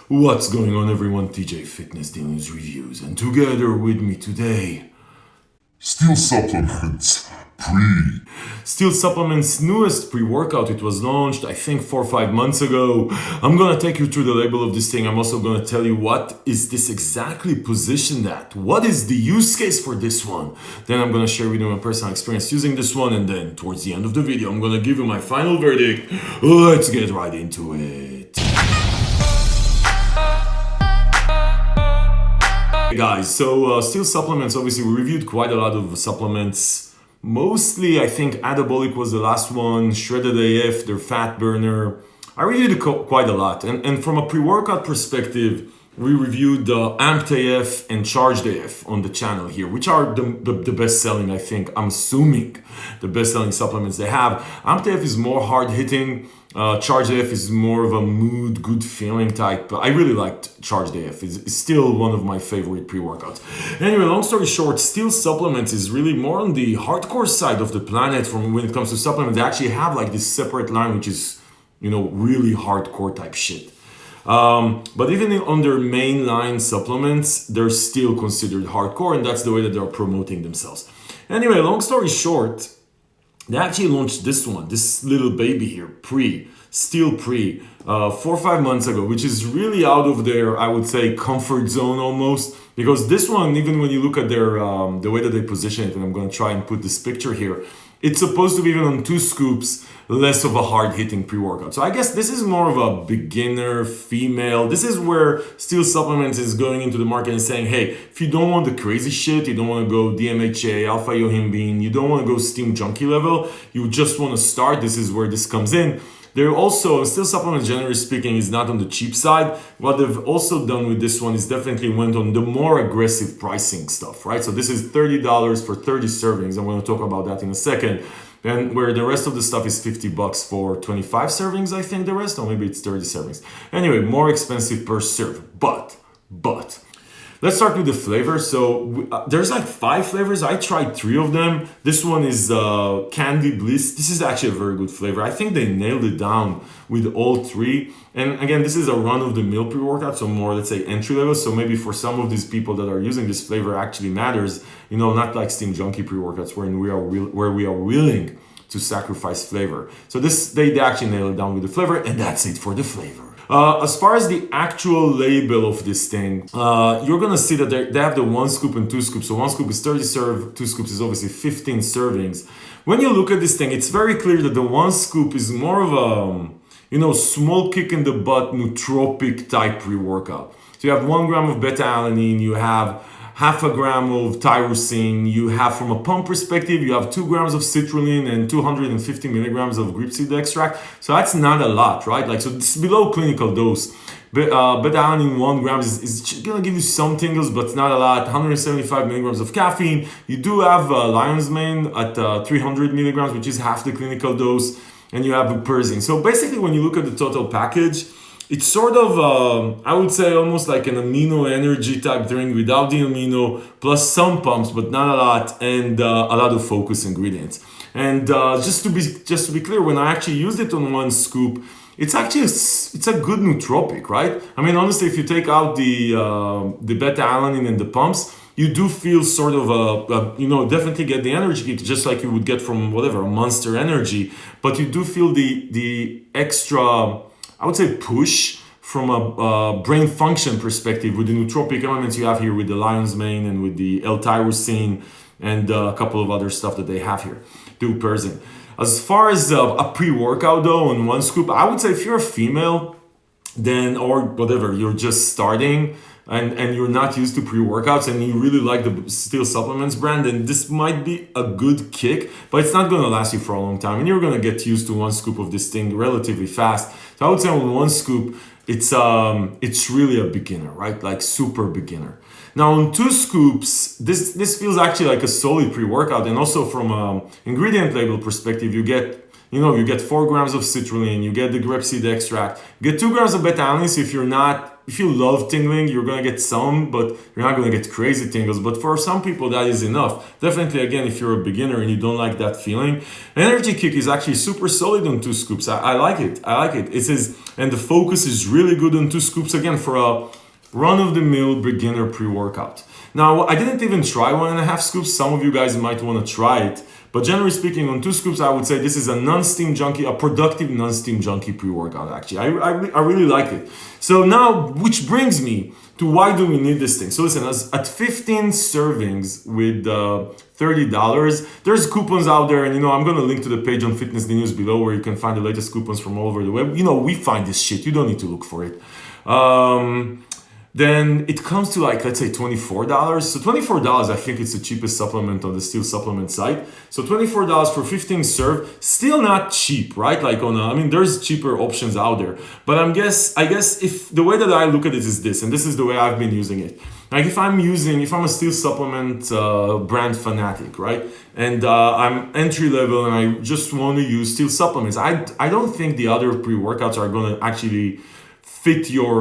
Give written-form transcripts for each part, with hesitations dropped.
What's going on, everyone? TJ Fitness News Reviews, and together with me today, Steel Supplements Pre. Steel Supplements' newest pre-workout. It was launched, I think, 4 or 5 months ago. I'm gonna take you through the label of this thing. I'm also gonna tell you what is this exactly positioned at. What is the use case for this one? Then I'm gonna share with you my personal experience using this one, and then towards the end of the video, I'm gonna give you my final verdict. Let's get right into it. Hey guys, so Steel Supplements, obviously we reviewed quite a lot of supplements. Mostly, I think Anabolic was the last one, Shredded AF, their fat burner. I reviewed quite a lot. And from a pre-workout perspective, we reviewed Amped AF and Charged AF on the channel here, which are the best-selling, I think, I'm assuming, the best-selling supplements they have. Amped AF is more hard-hitting. Charged AF is more of a mood, good feeling type. I really liked Charged AF. It's still one of my favorite pre-workouts. Anyway, long story short, Steel Supplements is really more on the hardcore side of the planet from when it comes to supplements. They actually have like this separate line, which is, really hardcore type shit. But even on their mainline supplements, they're still considered hardcore, and that's the way that they're promoting themselves. Anyway, long story short, they actually launched this one, this little baby here, Steel Pre, 4 or 5 months ago, which is really out of their, I would say, comfort zone almost. Because this one, even when you look at their the way that they position it, and I'm going to try and put this picture here, it's supposed to be even on 2 scoops, less of a hard-hitting pre-workout. So I guess this is more of a beginner female. This is where Steel Supplements is going into the market and saying, hey, if you don't want the crazy shit, you don't want to go DMHA, alpha yohimbine, you don't want to go steam junkie level, you just want to start, this is where this comes in. They're also, Steel Supplements, generally speaking, is not on the cheap side. What they've also done with this one is definitely went on the more aggressive pricing stuff, right? So this is $30 for 30 servings. I'm going to talk about that in a second. And where the rest of the stuff is $50 for 25 servings, I think the rest, or maybe it's 30 servings. Anyway, more expensive per serve. But, let's start with the flavor. So there's like 5 flavors. I tried 3 of them. This one is Candy Bliss. This is actually a very good flavor. I think they nailed it down with all 3. And again, this is a run-of-the-mill pre-workout, so more, let's say, entry level. So maybe for some of these people that are using this flavor actually matters. Not like Steam Junkie pre-workouts where we are willing to sacrifice flavor. So they actually nailed it down with the flavor, and that's it for the flavor. As far as the actual label of this thing, you're gonna see that they have the 1 scoop and 2 scoops. So 1 scoop is 30 serve, 2 scoops is obviously 15 servings. When you look at this thing, it's very clear that the 1 scoop is more of a, small kick in the butt, nootropic type pre-workout. So you have 1 gram of beta-alanine, you have half a gram of tyrosine, you have, from a pump perspective, you have 2 grams of citrulline and 250 milligrams of grapeseed extract. So that's not a lot, right? So this is below clinical dose. Beta-alanine 1 gram is gonna give you some tingles, but it's not a lot. 175 milligrams of caffeine. You do have lion's mane at 300 milligrams, which is half the clinical dose. And you have Buperzine. So basically, when you look at the total package, it's sort of, I would say, almost like an amino energy type drink without the amino, plus some pumps, but not a lot, and a lot of focus ingredients. And just to be clear, when I actually used it on 1 scoop, it's actually it's a good nootropic, right? I mean, honestly, if you take out the beta-alanine and the pumps, you do feel sort of definitely get the energy kick, just like you would get from whatever, a Monster Energy, but you do feel the extra, I would say, push from a brain function perspective with the nootropic elements you have here with the lion's mane and with the L-tyrosine and a couple of other stuff that they have here, Buperzine. As far as a pre-workout though, on 1 scoop, I would say if you're a female, then, or whatever, you're just starting, and you're not used to pre-workouts and you really like the Steel Supplements brand, then this might be a good kick, but it's not going to last you for a long time, and you're going to get used to 1 scoop of this thing relatively fast. So I would say on 1 scoop, it's really a beginner, right? Like super beginner. Now on 2 scoops, this feels actually like a solid pre-workout, and also from an ingredient label perspective, you get 4 grams of citrulline, you get the grapeseed extract, you get 2 grams of beta-alanine. So if you're not if you love tingling, you're gonna get some, but you're not gonna get crazy tingles. But for some people, that is enough. Definitely, again, if you're a beginner and you don't like that feeling, energy kick is actually super solid on 2 scoops. I like it. I like it. It says, and the focus is really good on 2 scoops again for a run-of-the-mill beginner pre-workout. Now, I didn't even try 1.5 scoops. Some of you guys might want to try it. But generally speaking, on 2 scoops, I would say this is a non-steam junkie, a productive non-steam junkie pre-workout, actually. I really like it. So now, which brings me to why do we need this thing? So listen, at 15 servings with $30, there's coupons out there. And, I'm going to link to the page on Fitness the News below where you can find the latest coupons from all over the web. We find this shit. You don't need to look for it. Then it comes to let's say $24. So $24, I think it's the cheapest supplement on the Steel Supplement site. So $24 for 15 serve, still not cheap, right? There's cheaper options out there. But I guess if the way that I look at it is this, and this is the way I've been using it. If I'm a Steel Supplement brand fanatic, right? And I'm entry level and I just want to use Steel Supplements. I don't think the other pre-workouts are going to actually fit your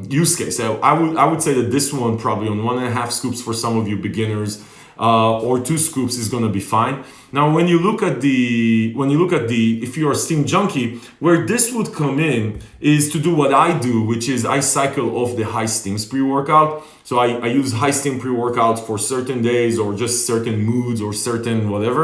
use case. So I would say that this one probably on 1.5 scoops for some of you beginners, or 2 scoops is going to be fine. Now, when you look at the if you're a steam junkie, where this would come in is to do what I do, which is I cycle off the high steams pre-workout. So I use high steam pre-workouts for certain days or just certain moods or certain whatever.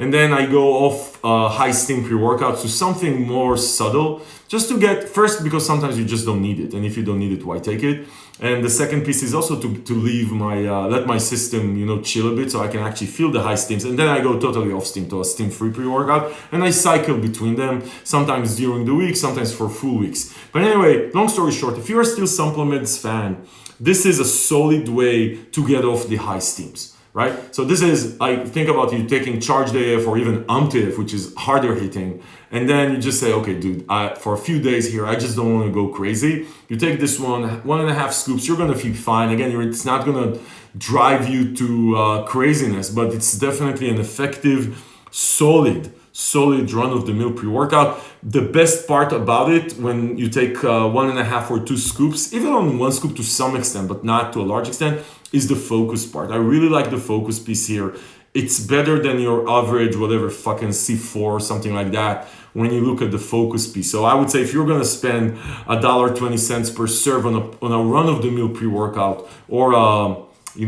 And then I go off high steam pre-workouts to something more subtle, just to get, first, because sometimes you just don't need it. And if you don't need it, why take it? And the second piece is also to leave let my system, chill a bit so I can actually feel the high steams. And then I go totally off steam to a steam-free pre-workout. And I cycle between them, sometimes during the week, sometimes for full weeks. But anyway, long story short, if you're a Steel Supplements fan, this is a solid way to get off the high steams. Right? So this is, think about you taking Charged AF or even UMTF, which is harder hitting. And then you just say, okay, dude, for a few days here, I just don't want to go crazy. You take this 1.5 scoops, you're going to feel fine. Again, it's not going to drive you to craziness, but it's definitely an effective, solid run-of-the-mill pre-workout. The best part about it, when you take 1.5 or 2 scoops, even on 1 scoop to some extent, but not to a large extent, is the focus part. I really like the focus piece here. It's better than your average, whatever, fucking C4 or something like that, when you look at the focus piece. So I would say if you're going to spend $1.20 per serve on a run-of-the-mill pre-workout, or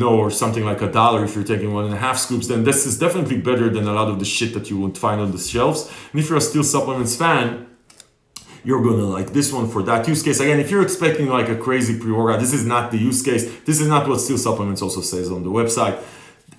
or something like $1 if you're taking 1.5 scoops, then this is definitely better than a lot of the shit that you would find on the shelves. And if you're a Steel Supplements fan, you're gonna like this one for that use case. Again, if you're expecting a crazy pre-workout, this is not the use case. This is not what Steel Supplements also says on the website.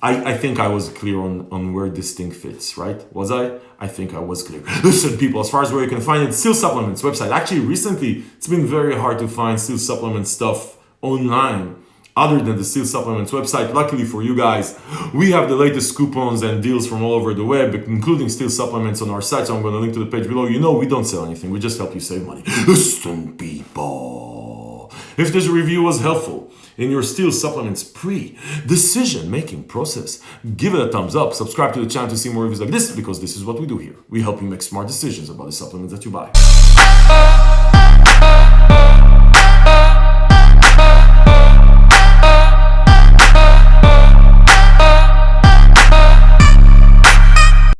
I think I was clear on where this thing fits, right? Was I? I think I was clear. Listen, people, as far as where you can find it, Steel Supplements website. Actually, recently, it's been very hard to find Steel Supplements stuff online other than the Steel Supplements website. Luckily for you guys, we have the latest coupons and deals from all over the web, including Steel Supplements on our site. So I'm going to link to the page below. We don't sell anything. We just help you save money. Listen, people. If this review was helpful in your Steel Supplements pre-decision-making process, give it a thumbs up. Subscribe to the channel to see more reviews like this, because this is what we do here. We help you make smart decisions about the supplements that you buy.